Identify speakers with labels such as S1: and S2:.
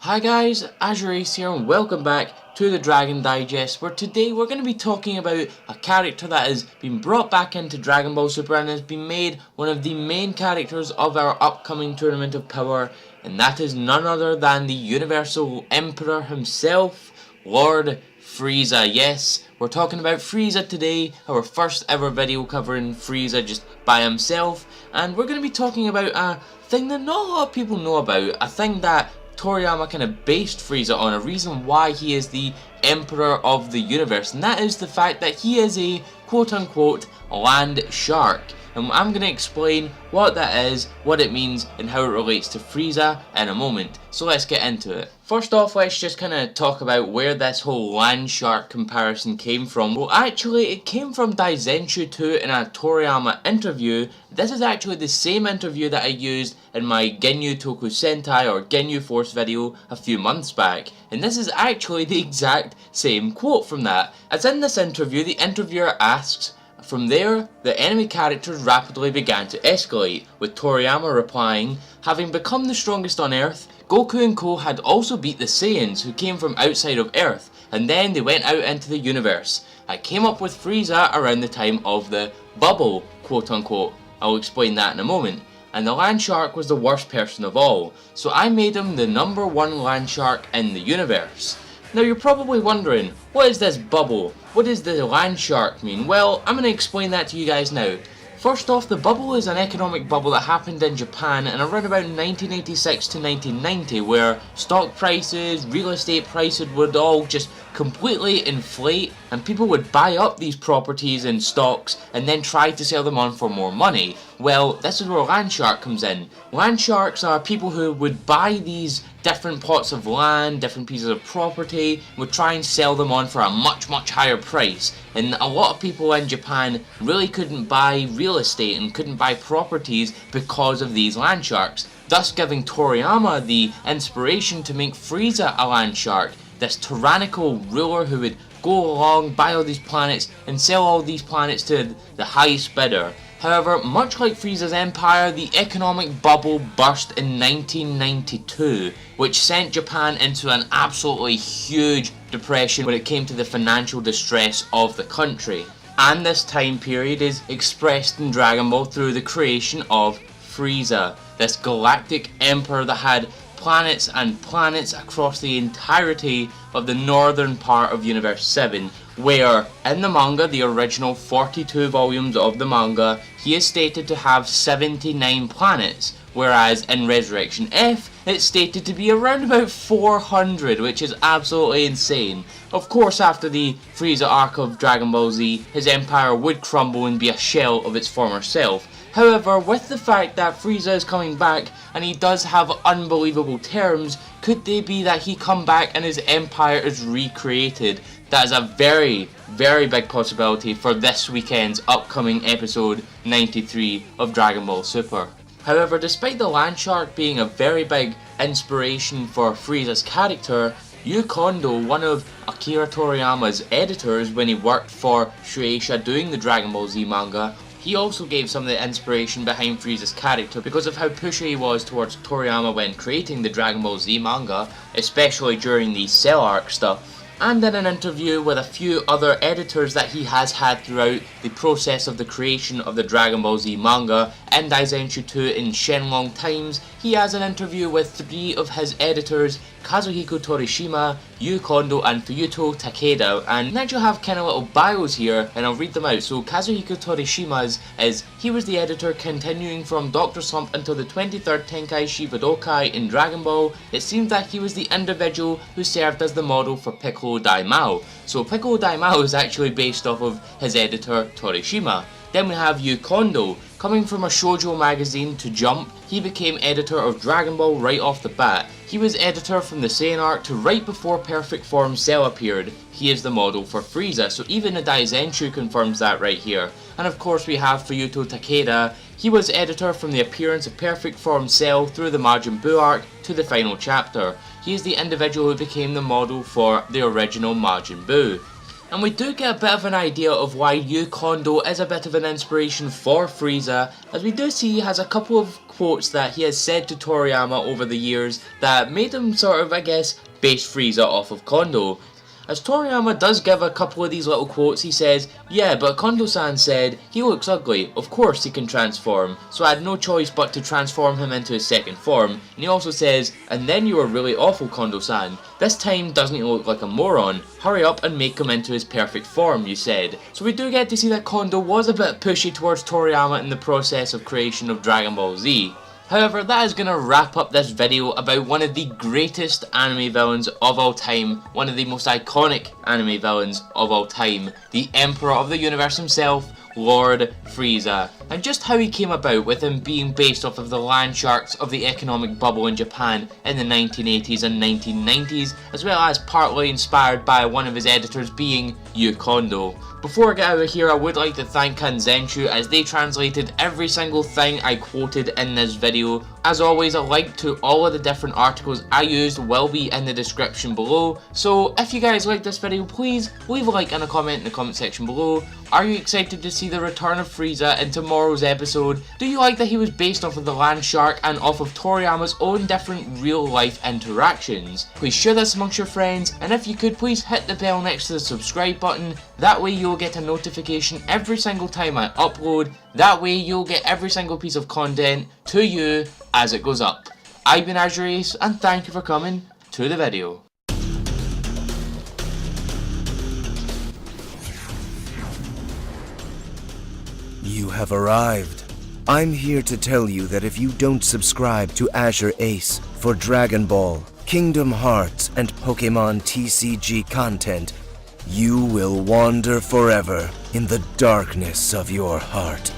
S1: Hi guys, AzureAce here and welcome back to the Dragon Digest, where today we're going to be talking about a character that has been brought back into Dragon Ball Super and has been made one of the main characters of our upcoming Tournament of Power, and that is none other than the Universal Emperor himself, Lord Frieza. Yes, we're talking about Frieza today, our first ever video covering Frieza just by himself, and we're going to be talking about a thing that not a lot of people know about, a thing that Toriyama kind of based Frieza on, a reason why he is the Emperor of the Universe, and that is the fact that he is a quote-unquote land shark. And I'm going to explain what that is, what it means, and how it relates to Frieza in a moment. So let's get into it. First off, let's just kind of talk about where this whole land shark comparison came from. Well, actually, it came from Daizenshu 2 in a Toriyama interview. This is actually the same interview that I used in my Ginyu Toku Sentai or Ginyu Force video a few months back. And this is actually the exact same quote from that. As in this interview, the interviewer asks, "From there, the enemy characters rapidly began to escalate, with Toriyama replying, 'Having become the strongest on Earth, Goku and Co had also beat the Saiyans who came from outside of Earth, and then they went out into the universe. I came up with Frieza around the time of the bubble, quote unquote. I'll explain that in a moment. And the land shark was the worst person of all, so I made him the #1 land shark in the universe.'" Now you're probably wondering, what is this bubble? What does the land shark mean? Well, I'm going to explain that to you guys now. First off, the bubble is an economic bubble that happened in Japan in around about 1986 to 1990, where stock prices, real estate prices would all just completely inflate, and people would buy up these properties and stocks and then try to sell them on for more money. Well, this is where land shark comes in. Land sharks are people who would buy these different plots of land, different pieces of property, would try and sell them on for a much higher price. And a lot of people in Japan really couldn't buy real estate and couldn't buy properties because of these land sharks, thus giving Toriyama the inspiration to make Frieza a land shark, this tyrannical ruler who would go along, buy all these planets and sell all these planets to the highest bidder. However, much like Frieza's empire, the economic bubble burst in 1992, which sent Japan into an absolutely huge depression when it came to the financial distress of the country. And this time period is expressed in Dragon Ball through the creation of Frieza, this Galactic Emperor that had planets and planets across the entirety of the northern part of Universe 7, where in the manga, the original 42 volumes of the manga, he is stated to have 79 planets, whereas in Resurrection F, it's stated to be around about 400, which is absolutely insane. Of course, after the Frieza arc of Dragon Ball Z, his empire would crumble and be a shell of its former self. However, with the fact that Frieza is coming back and he does have unbelievable terms, could they be that he come back and his empire is recreated? That is a very big possibility for this weekend's upcoming episode 93 of Dragon Ball Super. However, despite the land shark being a very big inspiration for Frieza's character, Yu Kondo, one of Akira Toriyama's editors when he worked for Shueisha doing the Dragon Ball Z manga, he also gave some of the inspiration behind Frieza's character because of how pushy he was towards Toriyama when creating the Dragon Ball Z manga, especially during the Cell arc stuff. And in an interview with a few other editors that he has had throughout the process of the creation of the Dragon Ball Z manga in Daizenshu 2 in Shenlong Times, he has an interview with 3 of his editors, Kazuhiko Torishima, Yu Kondo and Fuyuto Takeda, and next you'll have kind of little bios here and I'll read them out. So Kazuhiko Torishima's is, he was the editor continuing from Dr. Slump until the 23rd Tenkaichi Budokai in Dragon Ball. It seems that he was the individual who served as the model for Piccolo Daimao. So Piccolo Daimao is actually based off of his editor Torishima. Then we have Yu Kondo. Coming from a shoujo magazine to Jump, he became editor of Dragon Ball right off the bat. He was editor from the Saiyan arc to right before Perfect Form Cell appeared. He is the model for Frieza, so even the Daizenshu confirms that right here. And of course we have Fuyuto Takeda. He was editor from the appearance of Perfect Form Cell through the Majin Buu arc to the final chapter. He is the individual who became the model for the original Majin Buu. And we do get a bit of an idea of why Yu Kondo is a bit of an inspiration for Frieza, as we do see he has a couple of quotes that he has said to Toriyama over the years that made him sort of, I guess, base Frieza off of Kondo. As Toriyama does give a couple of these little quotes, he says, "Yeah, but Kondo-san said, he looks ugly, of course he can transform, so I had no choice but to transform him into his second form." And he also says, "And then you were really awful, Kondo-san. This time doesn't he look like a moron? Hurry up and make him into his perfect form, you said." So we do get to see that Kondo was a bit pushy towards Toriyama in the process of creation of Dragon Ball Z. However, that is going to wrap up this video about one of the greatest anime villains of all time, one of the most iconic anime villains of all time, the Emperor of the Universe himself, Lord Frieza, and just how he came about with him being based off of the land sharks of the economic bubble in Japan in the 1980s and 1990s, as well as partly inspired by one of his editors being Yu Kondo. Before I get out of here, I would like to thank Kanzenshu as they translated every single thing I quoted in this video. As always, a link to all of the different articles I used will be in the description below. So if you guys like this video, please leave a like and a comment in the comment section below. Are you excited to see the return of Frieza in tomorrow's episode? Do you like that he was based off of the land shark and off of Toriyama's own different real life interactions? Please share this amongst your friends, and if you could, please hit the bell next to the subscribe button. That way you'll get a notification every single time I upload. That way you'll get every single piece of content to you as it goes up. I've been AzureAce, and thank you for coming to the video.
S2: You have arrived. I'm here to tell you that if you don't subscribe to AzureAce for Dragon Ball, Kingdom Hearts, and Pokemon TCG content, you will wander forever in the darkness of your heart.